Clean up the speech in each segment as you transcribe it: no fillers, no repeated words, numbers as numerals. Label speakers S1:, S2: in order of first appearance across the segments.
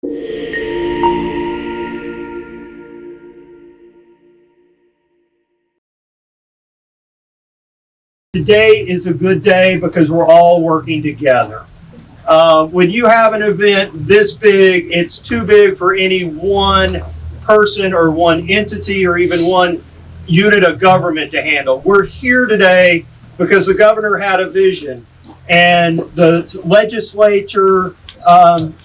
S1: Today is a good day because we're all working together. When you have an event this big, it's too big for any one person or one entity or even one unit of government to handle. We're here today because the governor had a vision, and the legislature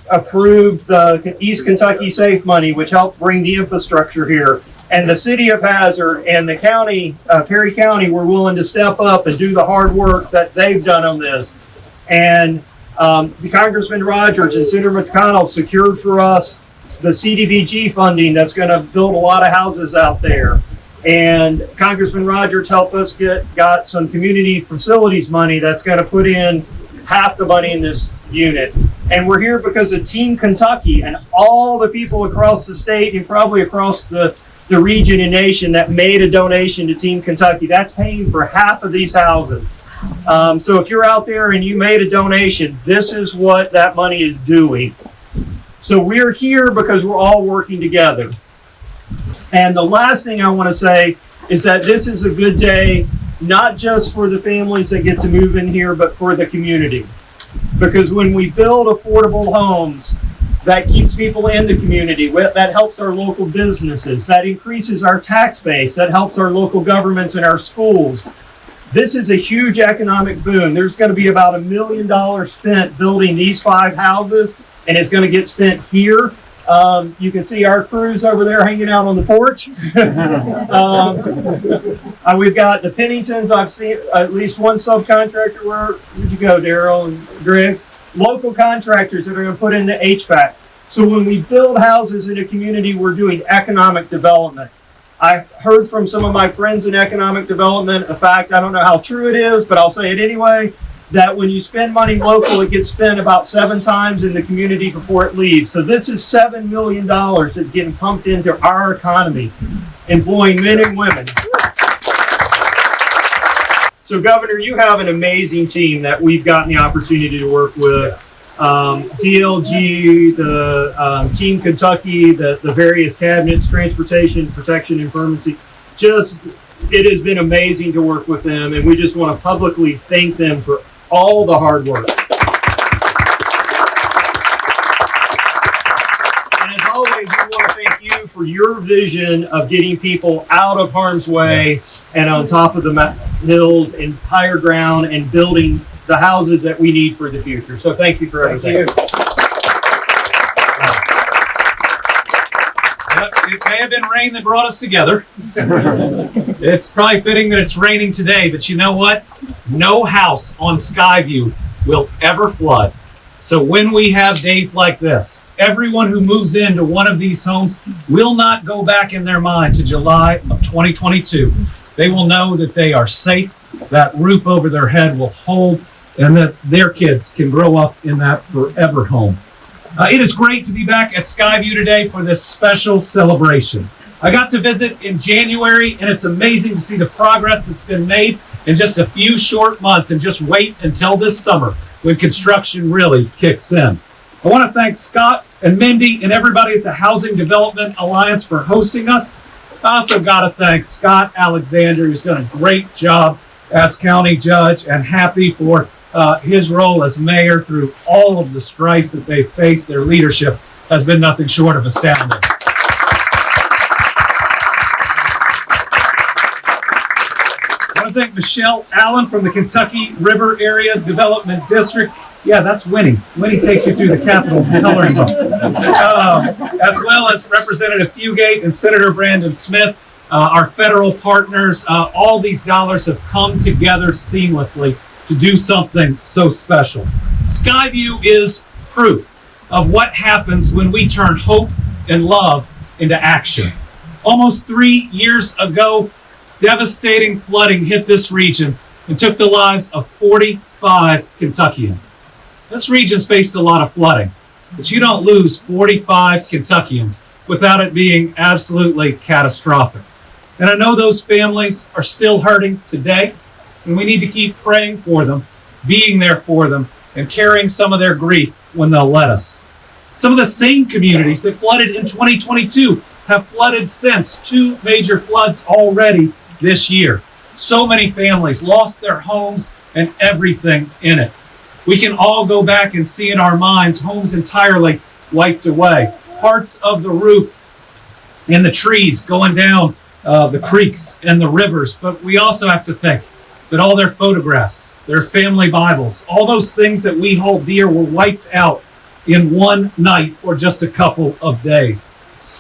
S1: approved the East Kentucky Safe money, which helped bring the infrastructure here. And the city of Hazard and the county, Perry County, were willing to step up and do the hard work that they've done on this. And Congressman Rogers and Senator McConnell secured for us the CDBG funding that's going to build a lot of houses out there. And Congressman Rogers helped us got some community facilities money that's going to put in half the money in this unit. And we're here because of Team Kentucky and all the people across the state and probably across the region and nation that made a donation to Team Kentucky. That's paying for half of these houses. So if you're out there and you made a donation, this is what that money is doing. So we're here because we're all working together. And the last thing I want to say is that this is a good day, not just for the families that get to move in here, but for the community. Because when we build affordable homes, that keeps people in the community. That helps our local businesses. That increases our tax base. That helps our local governments and our schools. This is a huge economic boom. There's going to be about $1 million spent building these 5 houses, and it's going to get spent here. You can see our crews over there hanging out on the porch. We've got the Penningtons. I've seen at least one subcontractor. Where did you go, Daryl and Greg? Local contractors that are going to put in the HVAC. So when we build houses in a community, we're doing economic development. I heard from some of my friends in economic development a fact, I don't know how true it is, but I'll say it anyway, that when you spend money local, it gets spent about 7 times in the community before it leaves. So this is $7 million that's getting pumped into our economy, employing men and women. So, Governor, you have an amazing team that we've gotten the opportunity to work with. DLG, the Team Kentucky, the various cabinets, transportation, protection, and permanency. It has been amazing to work with them, and we just want to publicly thank them for all the hard work. And as always, we want to thank you for your vision of getting people out of harm's way and on top of the hills and higher ground and building the houses that we need for the future. So thank you for everything.
S2: It may have been rain that brought us together. It's probably fitting that it's raining today, but you know what? No house on Skyview will ever flood. So when we have days like this, everyone who moves into one of these homes will not go back in their mind to July of 2022. They will know that they are safe, that roof over their head will hold, and that their kids can grow up in that forever home. It is great to be back at Skyview today for this special celebration. I got to visit in January, and it's amazing to see the progress that's been made in just a few short months, and just wait until this summer when construction really kicks in. I want to thank Scott and Mindy and everybody at the Housing Development Alliance for hosting us. I also got to thank Scott Alexander, who's done a great job as county judge, and happy for his role as mayor through all of the strife that they faced. Their leadership has been nothing short of astounding. I want to thank Michelle Allen from the Kentucky River Area Development District. Yeah, that's Winnie. Winnie takes you through the Capitol coloring book. As well as Representative Fugate and Senator Brandon Smith, our federal partners. All these dollars have come together seamlessly to do something so special. Skyview is proof of what happens when we turn hope and love into action. Almost 3 years ago, devastating flooding hit this region and took the lives of 45 Kentuckians. This region's faced a lot of flooding, but you don't lose 45 Kentuckians without it being absolutely catastrophic. And I know those families are still hurting today, and we need to keep praying for them, being there for them, and carrying some of their grief when they'll let us. Some of the same communities that flooded in 2022 have flooded since. 2 major floods already this year. So many families lost their homes and everything in it. We can all go back and see in our minds homes entirely wiped away. Parts of the roof and the trees going down the creeks and the rivers. But we also have to think that all their photographs, their family Bibles, all those things that we hold dear were wiped out in one night or just a couple of days.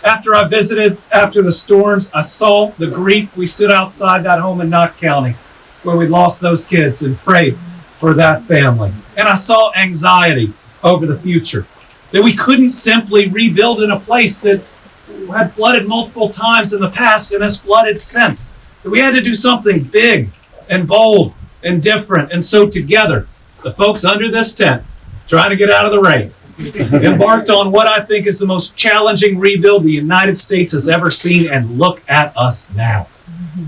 S2: After I visited after the storms, I saw the grief. We stood outside that home in Knott County where we lost those kids and prayed for that family. And I saw anxiety over the future, that we couldn't simply rebuild in a place that had flooded multiple times in the past and has flooded since. That we had to do something big and bold and different. And so together, the folks under this tent, trying to get out of the rain, embarked on what I think is the most challenging rebuild the United States has ever seen, and look at us now.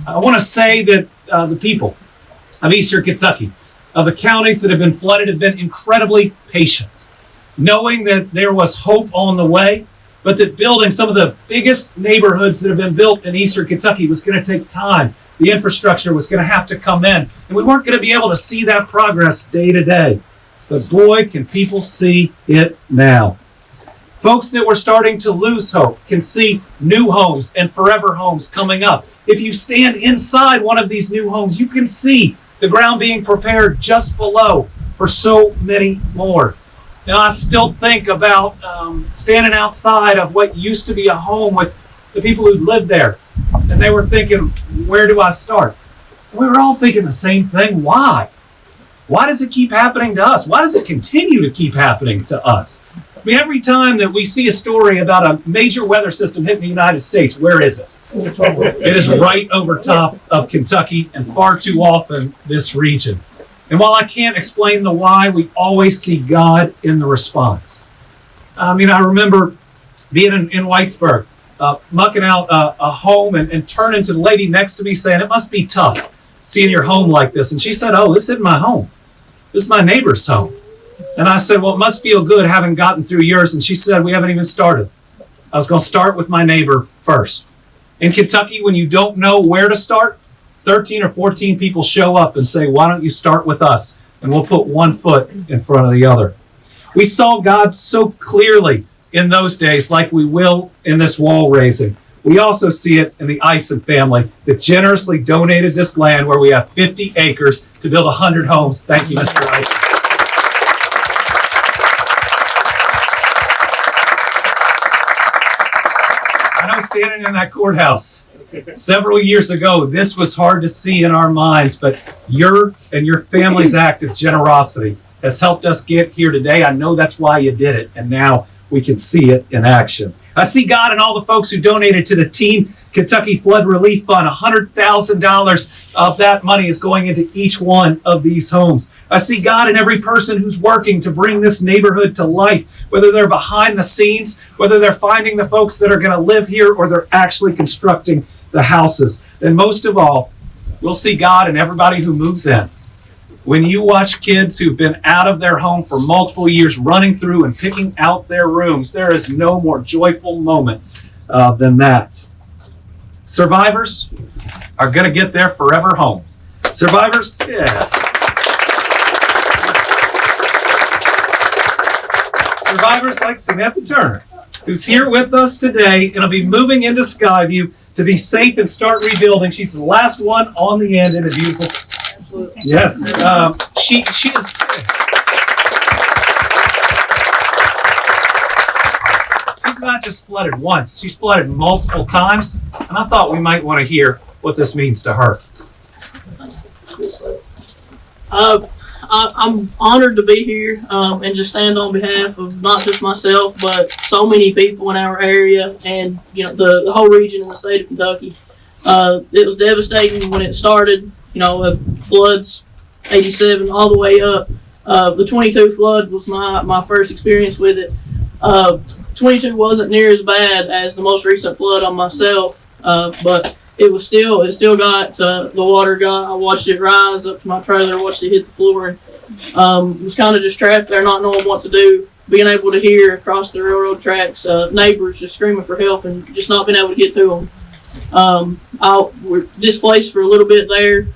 S2: I want to say that the people of Eastern Kentucky, of the counties that have been flooded, have been incredibly patient, knowing that there was hope on the way, but that building some of the biggest neighborhoods that have been built in Eastern Kentucky was going to take time. The infrastructure was going to have to come in, and we weren't going to be able to see that progress day to day. But boy, can people see it now. Folks that were starting to lose hope can see new homes and forever homes coming up. If you stand inside one of these new homes, you can see the ground being prepared just below for so many more. Now, I still think about standing outside of what used to be a home with the people who lived there. And they were thinking, where do I start? We were all thinking the same thing. Why? Why does it keep happening to us? Why does it continue to keep happening to us? I mean, every time that we see a story about a major weather system hitting the United States, where is it? It is right over top of Kentucky, and far too often this region. And while I can't explain the why, we always see God in the response. I mean, I remember being in Whitesburg, mucking out a home and turning to the lady next to me saying, it must be tough seeing your home like this. And she said, oh, this isn't my home. This is my neighbor's home. And I said, well, it must feel good having gotten through yours. And she said, we haven't even started. I was going to start with my neighbor first. In Kentucky, when you don't know where to start, 13 or 14 people show up and say, why don't you start with us? And we'll put one foot in front of the other. We saw God so clearly in those days, like we will in this wall raising. We also see it in the Ison family that generously donated this land where we have 50 acres to build 100 homes. Thank you, Mr. Ison. I know standing in that courthouse several years ago, this was hard to see in our minds, but your and your family's act of generosity has helped us get here today. I know that's why you did it, and now we can see it in action. I see God in all the folks who donated to the Team Kentucky Flood Relief Fund. $100,000 of that money is going into each one of these homes. I see God in every person who's working to bring this neighborhood to life, whether they're behind the scenes, whether they're finding the folks that are going to live here, or they're actually constructing the houses. And most of all, we'll see God in everybody who moves in. When you watch kids who've been out of their home for multiple years running through and picking out their rooms, there is no more joyful moment than that. Survivors are going to get their forever home. Survivors, yeah. Survivors like Samantha Turner, who's here with us today and will be moving into Skyview to be safe and start rebuilding. She's the last one on the end in a beautiful. Absolutely. Yes, she is. She's not just flooded once; she's flooded multiple times, and I thought we might want to hear what this means to her.
S3: I'm honored to be here and just stand on behalf of not just myself, but so many people in our area and the whole region in the state of Kentucky. It was devastating when it started. Floods, 87 all the way up. The 22 flood was my first experience with it. 22 wasn't near as bad as the most recent flood on myself, but it still got the water I watched it rise up to my trailer, watched it hit the floor, and was kind of just trapped there not knowing what to do. being able to hear across the railroad tracks neighbors just screaming for help and just not being able to get to them. We're displaced for a little bit there,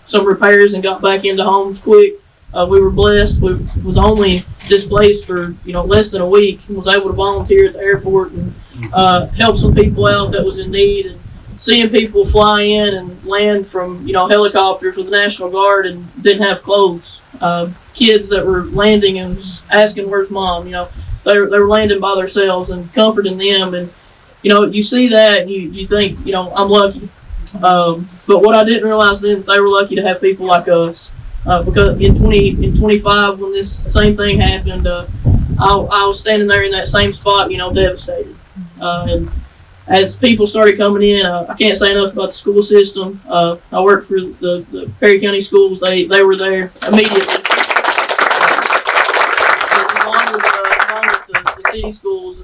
S3: some repairs, and got back into homes quick. We were blessed. We was only displaced for less than a week, and was able to volunteer at the airport and help some people out that was in need. And seeing people fly in and land from helicopters with the National Guard and didn't have clothes. Kids that were landing and just asking, "Where's mom?" They were landing by themselves and comforting them. And you see that and you think I'm lucky. But what I didn't realize then, they were lucky to have people like us. Because in 25 when this same thing happened, I was standing there in that same spot, devastated. And as people started coming in, I can't say enough about the school system. I worked for the Perry County schools. They were there immediately. Along with the city schools,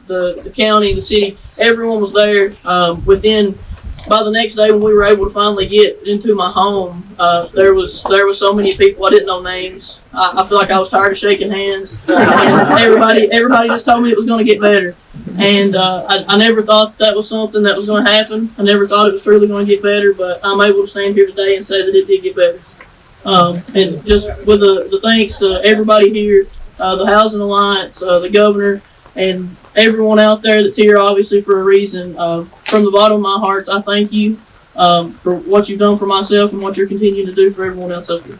S3: the county, the city, everyone was there. By the next day when we were able to finally get into my home, there was so many people I didn't know names. I feel like I was tired of shaking hands. Everybody just told me it was going to get better, and I never thought that was something that was going to happen. I never thought it was truly going to get better, but I'm able to stand here today and say that it did get better. And just with the thanks to everybody here, the Housing Alliance, the governor, and everyone out there that's here, obviously for a reason. From the bottom of my heart, I thank you for what you've done for myself and what you're continuing to do for everyone else up here.